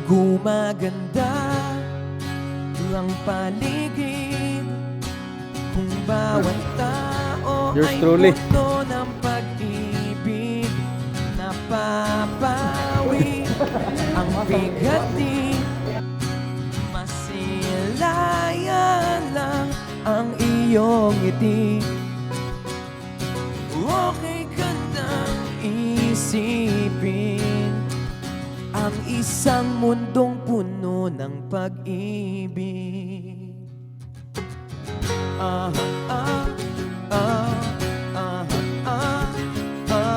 Gumaganda ang paligid kung bawat tao Yours ay truly. puno ng pag-ibig. Napapawi ang bigati, masilayan lang ang iyong ngiti. Okay ka nang isipin ang isang mundong puno ng pag-ibig. Ah, ah, ah, ah, ah, ah, ah, ah,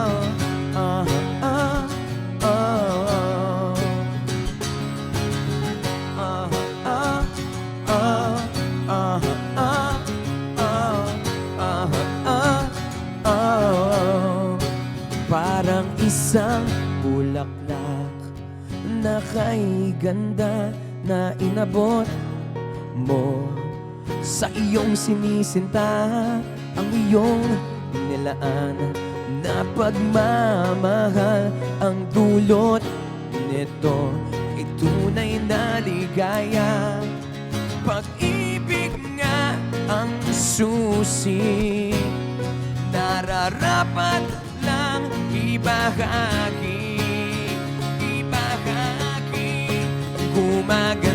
parang isang bulaklak na kay ganda na inabot mo sa iyong sinisinta, ang iyong nilaan na pagmamahal. Ang dulot nito ay tunay na ligaya. Pag-ibig nga ang susi, nararapat lang ibahagi. Gumaganda